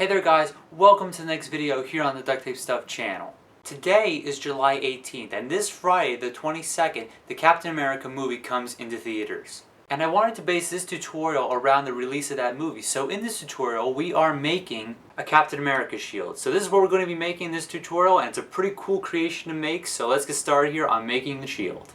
Hey there guys, welcome to the next video here on the Duct Tape Stuff channel. Today is July 18th and this Friday the 22nd the Captain America movie comes into theaters. And I wanted to base this tutorial around the release of that movie. So in this tutorial we are making a Captain America shield. So this is what we're going to be making in this tutorial, and it's a pretty cool creation to make, so let's get started here on making the shield.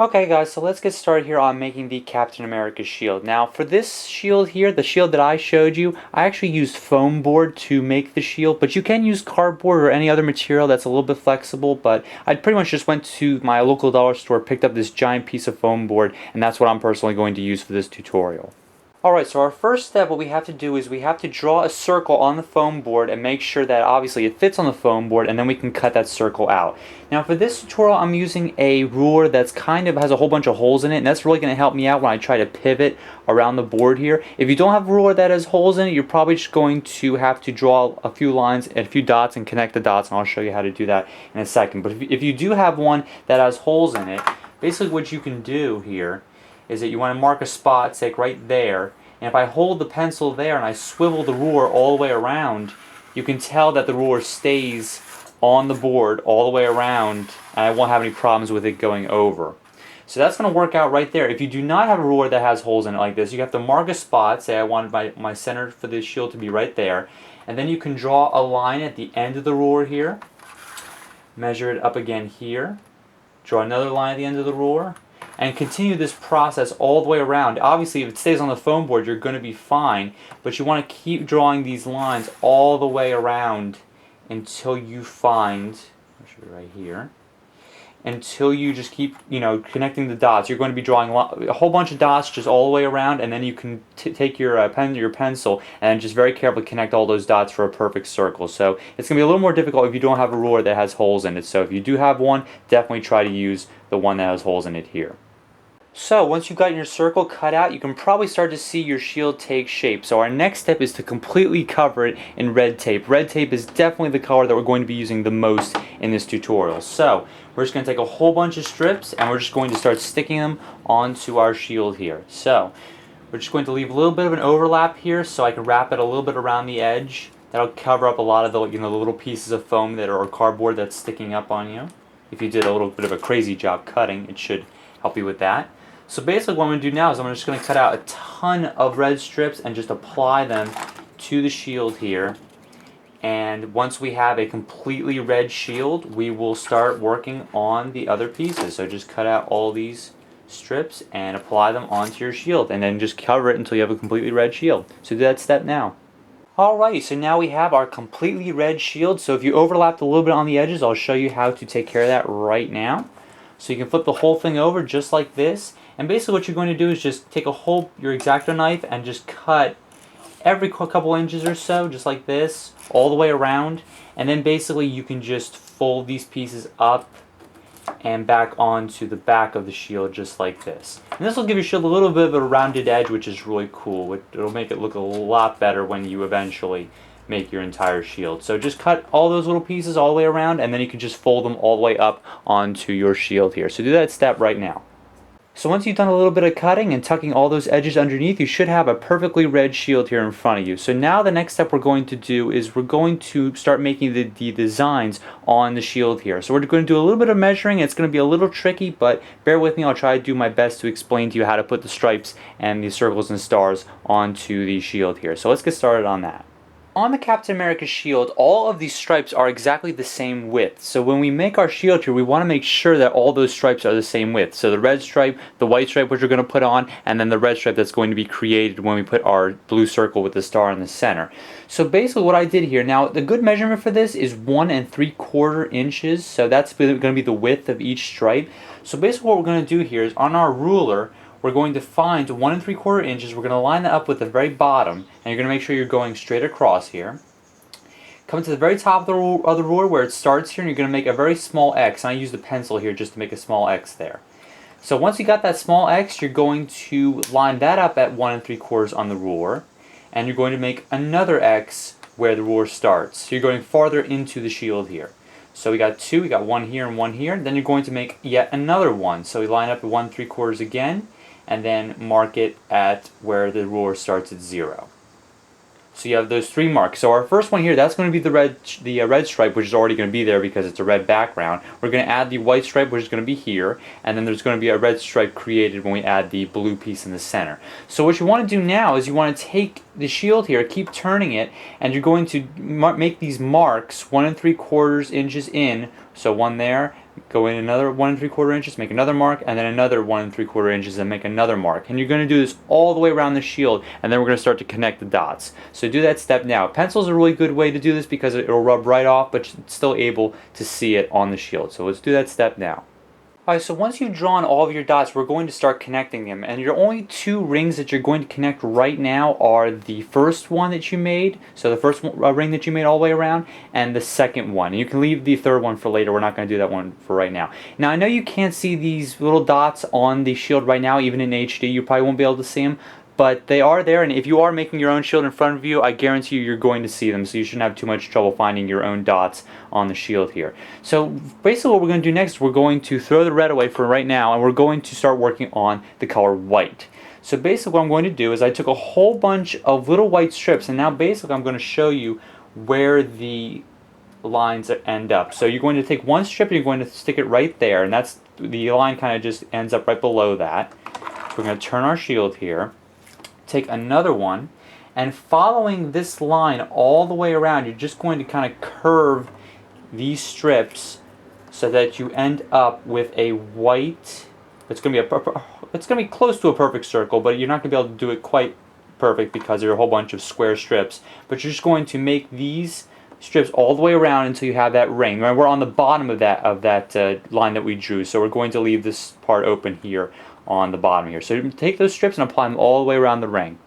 Okay guys, so let's get started here on making the Captain America shield. Now for this shield here, the shield that I showed you, I actually used foam board to make the shield, but you can use cardboard or any other material that's a little bit flexible, but I pretty much just went to my local dollar store, picked up this giant piece of foam board, and that's what I'm personally going to use for this tutorial. Alright, so our first step, what we have to do is we have to draw a circle on the foam board and make sure that obviously it fits on the foam board, and then we can cut that circle out. Now for this tutorial I'm using a ruler that's kind of has a whole bunch of holes in it, and that's really going to help me out when I try to pivot around the board here. If you don't have a ruler that has holes in it, you're probably just going to have to draw a few lines and a few dots and connect the dots, and I'll show you how to do that in a second. But if you do have one that has holes in it, basically what you can do here is that you want to mark a spot, say right there, and if I hold the pencil there and I swivel the ruler all the way around, you can tell that the ruler stays on the board all the way around, and I won't have any problems with it going over. So that's going to work out right there. If you do not have a ruler that has holes in it like this, you have to mark a spot, say I want my center for this shield to be right there, and then you can draw a line at the end of the ruler here, measure it up again here, draw another line at the end of the ruler, and continue this process all the way around. Obviously, if it stays on the foam board, you're going to be fine, but you want to keep drawing these lines all the way around until you find, I'll show you right here, until you just keep, connecting the dots. You're going to be drawing a whole bunch of dots just all the way around, and then you can take your pen or your pencil and just very carefully connect all those dots for a perfect circle. So it's going to be a little more difficult if you don't have a ruler that has holes in it. So if you do have one, definitely try to use the one that has holes in it here. So once you've got your circle cut out, you can probably start to see your shield take shape. So our next step is to completely cover it in red tape. Red tape is definitely the color that we're going to be using the most in this tutorial. So we're just going to take a whole bunch of strips and we're just going to start sticking them onto our shield here. So we're just going to leave a little bit of an overlap here so I can wrap it a little bit around the edge. That'll cover up a lot of the the little pieces of foam that are or cardboard that's sticking up on you. If you did a little bit of a crazy job cutting, it should help you with that. So basically what I'm going to do now is I'm just going to cut out a ton of red strips and just apply them to the shield here. And once we have a completely red shield, we will start working on the other pieces. So just cut out all these strips and apply them onto your shield, and then just cover it until you have a completely red shield. So do that step now. Alrighty, so now we have our completely red shield. So if you overlapped a little bit on the edges, I'll show you how to take care of that right now. So you can flip the whole thing over just like this. And basically what you're going to do is just take your X-Acto knife and just cut every couple inches or so, just like this, all the way around. And then basically you can just fold these pieces up and back onto the back of the shield just like this. And this will give your shield a little bit of a rounded edge, which is really cool. It'll make it look a lot better when you eventually make your entire shield. So just cut all those little pieces all the way around, and then you can just fold them all the way up onto your shield here. So do that step right now. So once you've done a little bit of cutting and tucking all those edges underneath, you should have a perfectly red shield here in front of you. So now the next step we're going to do is we're going to start making the designs on the shield here. So we're going to do a little bit of measuring. It's going to be a little tricky, but bear with me. I'll try to do my best to explain to you how to put the stripes and the circles and stars onto the shield here. So let's get started on that. On the Captain America shield, all of these stripes are exactly the same width. So when we make our shield here, we want to make sure that all those stripes are the same width. So the red stripe, the white stripe which we're going to put on, and then the red stripe that's going to be created when we put our blue circle with the star in the center. So basically what I did here, now the good measurement for this is 1 3/4 inches. So that's going to be the width of each stripe. So basically what we're going to do here is on our ruler, we're going to find 1 3/4 inches. We're going to line that up with the very bottom, and you're going to make sure you're going straight across here. Come to the very top of the ruler where it starts here, and you're going to make a very small X. And I use the pencil here just to make a small X there. So once you got that small X, you're going to line that up at 1 3/4 on the ruler, and you're going to make another X where the ruler starts. So you're going farther into the shield here. So we got two, we got one here and one here. Then you're going to make yet another one. So we line up at 1 3/4 again, and then mark it at where the ruler starts at 0. So you have those 3 marks. So our first one here, that's going to be the red stripe, which is already going to be there because it's a red background. We're going to add the white stripe, which is going to be here, and then there's going to be a red stripe created when we add the blue piece in the center. So what you want to do now is you want to take the shield here, keep turning it, and you're going to make these marks 1 3/4 inches in. So one there, go in another 1 3/4 inches, make another mark, and then another 1 3/4 inches and make another mark. And you're going to do this all the way around the shield, and then we're going to start to connect the dots. So do that step now. Pencil is a really good way to do this because it'll rub right off, but you're still able to see it on the shield. So let's do that step now. Alright, so once you've drawn all of your dots, we're going to start connecting them. And your only 2 rings that you're going to connect right now are the first one that you made, so the first ring that you made all the way around, and the second one. And you can leave the third one for later. We're not going to do that one for right now. Now, I know you can't see these little dots on the shield right now, even in HD. You probably won't be able to see them. But they are there, and if you are making your own shield in front of you, I guarantee you're going to see them, so you shouldn't have too much trouble finding your own dots on the shield here. So basically what we're going to do next is we're going to throw the red away for right now, and we're going to start working on the color white. So basically what I'm going to do is I took a whole bunch of little white strips, and now basically I'm going to show you where the lines end up. So you're going to take one strip and you're going to stick it right there, and that's the line kind of just ends up right below that. So we're going to turn our shield here. Take another one, and following this line all the way around, you're just going to kind of curve these strips so that you end up with a white. It's going to be close to a perfect circle, but you're not going to be able to do it quite perfect because there are a whole bunch of square strips. But you're just going to make these strips all the way around until you have that ring. Remember, we're on the bottom of that line that we drew, so we're going to leave this part open here on the bottom here. So you take those strips and apply them all the way around the ring.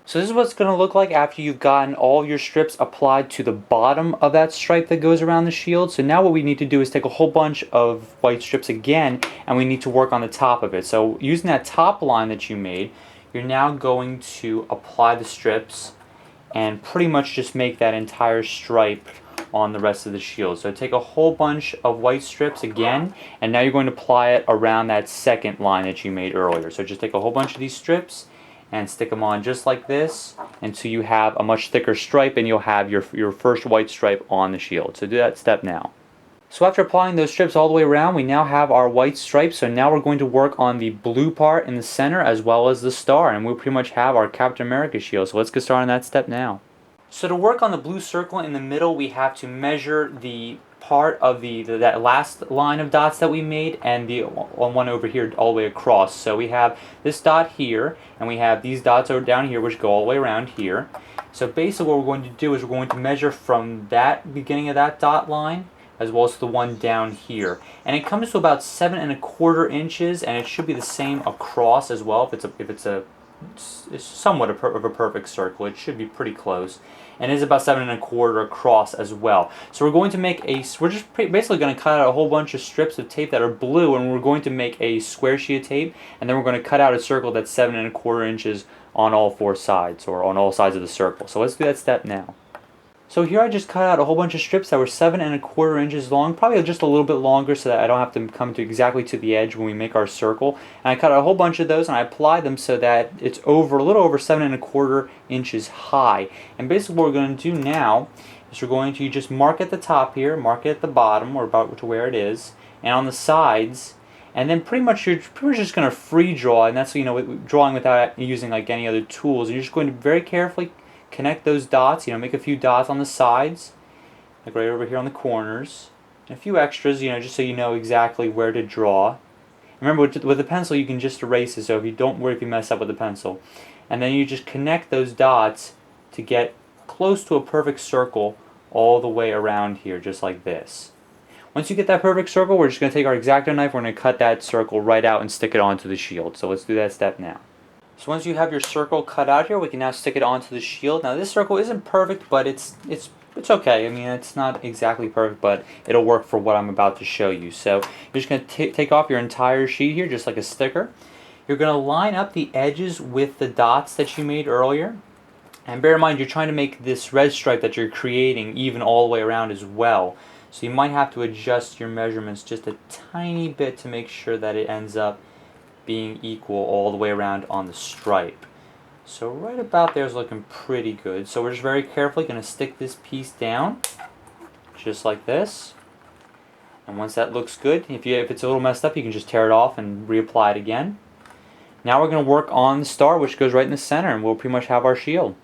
So this is what it's going to look like after you've gotten all your strips applied to the bottom of that stripe that goes around the shield. So now what we need to do is take a whole bunch of white strips again, and we need to work on the top of it. So using that top line that you made, you're now going to apply the strips and pretty much just make that entire stripe on the rest of the shield. So take a whole bunch of white strips again, and now you're going to apply it around that second line that you made earlier. So just take a whole bunch of these strips and stick them on just like this until you have a much thicker stripe, and you'll have your first white stripe on the shield. So do that step now. So after applying those strips all the way around, we now have our white stripe. So now we're going to work on the blue part in the center as well as the star, and we'll pretty much have our Captain America shield. So let's get started on that step now. So to work on the blue circle in the middle, we have to measure the part of that last line of dots that we made and the one over here all the way across. So we have this dot here, and we have these dots over down here which go all the way around here. So basically what we're going to do is we're going to measure from that beginning of that dot line as well as the one down here. And it comes to about 7 1/4 inches, and it should be the same across as well. If it's somewhat of a perfect circle, it should be pretty close, and it is about 7 1/4 across as well. So we're going to make we're just basically going to cut out a whole bunch of strips of tape that are blue, and we're going to make a square sheet of tape, and then we're going to cut out a circle that's 7 1/4 inches on all 4 sides, or on all sides of the circle. So let's do that step now. So here I just cut out a whole bunch of strips that were 7 1/4 inches long, probably just a little bit longer so that I don't have to come to exactly to the edge when we make our circle. And I cut out a whole bunch of those, and I applied them so that it's a little over 7 1/4 inches high. And basically what we're going to do now is we're going to just mark at the top here, mark it at the bottom, or about to where it is, and on the sides. And then pretty much you're just going to free draw, and that's, drawing without using like any other tools. And you're just going to very carefully connect those dots, make a few dots on the sides, like right over here on the corners, and a few extras, just so you know exactly where to draw. Remember, with the pencil you can just erase it, so if you mess up with the pencil. And then you just connect those dots to get close to a perfect circle all the way around here, just like this. Once you get that perfect circle, we're just going to take our X-Acto knife, we're going to cut that circle right out and stick it onto the shield. So let's do that step now. So once you have your circle cut out here, we can now stick it onto the shield. Now this circle isn't perfect, but it's okay. I mean, it's not exactly perfect, but it'll work for what I'm about to show you. So you're just going to take off your entire sheet here, just like a sticker. You're going to line up the edges with the dots that you made earlier. And bear in mind, you're trying to make this red stripe that you're creating even all the way around as well. So you might have to adjust your measurements just a tiny bit to make sure that it ends up being equal all the way around on the stripe. So right about there is looking pretty good. So we're just very carefully going to stick this piece down, just like this. And once that looks good, if it's a little messed up, you can just tear it off and reapply it again. Now we're going to work on the star, which goes right in the center, and we'll pretty much have our shield.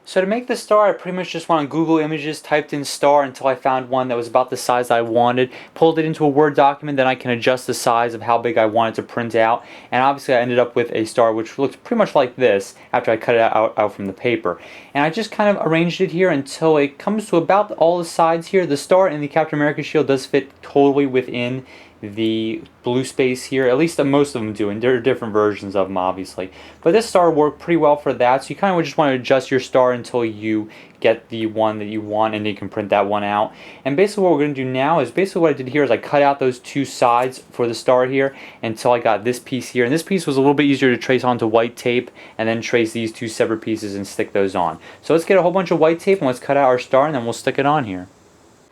So to make the star, I pretty much just went on Google Images, typed in star until I found one that was about the size I wanted, pulled it into a Word document, then I can adjust the size of how big I want it to print out, and obviously I ended up with a star which looks pretty much like this after I cut it out from the paper. And I just kind of arranged it here until it comes to about all the sides here. The star in the Captain America shield does fit totally within the blue space here, at least most of them do, and there are different versions of them obviously, but this star worked pretty well for that. So you kind of just want to adjust your star until you get the one that you want, and you can print that one out. And basically what we're going to do now is basically what I did here is I cut out those two sides for the star here until I got this piece here, and this piece was a little bit easier to trace onto white tape and then trace these two separate pieces and stick those on. So let's get a whole bunch of white tape and let's cut out our star, and then we'll stick it on here.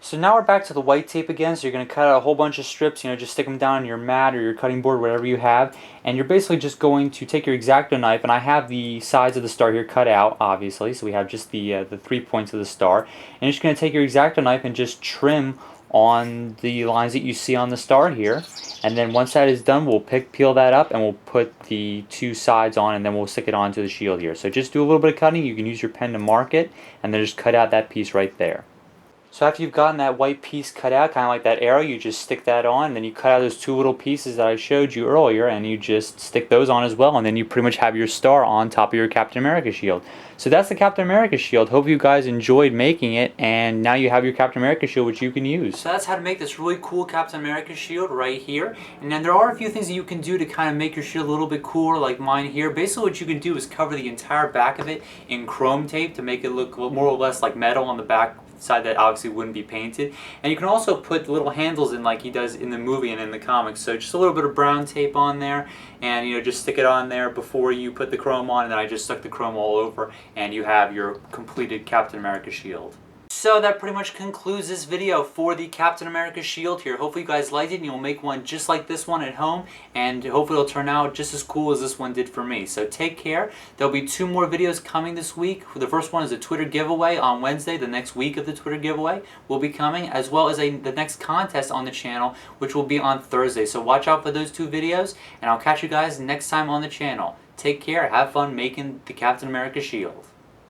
So now we're back to the white tape again. So you're going to cut out a whole bunch of strips, just stick them down on your mat or your cutting board, whatever you have. And you're basically just going to take your X-Acto knife, and I have the sides of the star here cut out, obviously. So we have just the 3 points of the star. And you're just going to take your X-Acto knife and just trim on the lines that you see on the star here. And then once that is done, we'll peel that up and we'll put the two sides on, and then we'll stick it onto the shield here. So just do a little bit of cutting. You can use your pen to mark it, and then just cut out that piece right there. So after you've gotten that white piece cut out, kind of like that arrow, you just stick that on, and then you cut out those two little pieces that I showed you earlier, and you just stick those on as well, and then you pretty much have your star on top of your Captain America shield. So that's the Captain America shield. Hope you guys enjoyed making it, and now you have your Captain America shield, which you can use. So that's how to make this really cool Captain America shield right here. And then there are a few things that you can do to kind of make your shield a little bit cooler, like mine here. Basically what you can do is cover the entire back of it in chrome tape to make it look more or less like metal on the back side that obviously wouldn't be painted. And you can also put little handles in like he does in the movie and in the comics. So just a little bit of brown tape on there, and just stick it on there before you put the chrome on, and then I just stuck the chrome all over, and you have your completed Captain America shield. So that pretty much concludes this video for the Captain America shield here. Hopefully you guys liked it, and you'll make one just like this one at home, and hopefully it'll turn out just as cool as this one did for me. So take care. There'll be 2 more videos coming this week. The first one is a Twitter giveaway on Wednesday. The next week of the Twitter giveaway will be coming, as well as the next contest on the channel, which will be on Thursday. So watch out for those 2 videos, and I'll catch you guys next time on the channel. Take care. Have fun making the Captain America shield.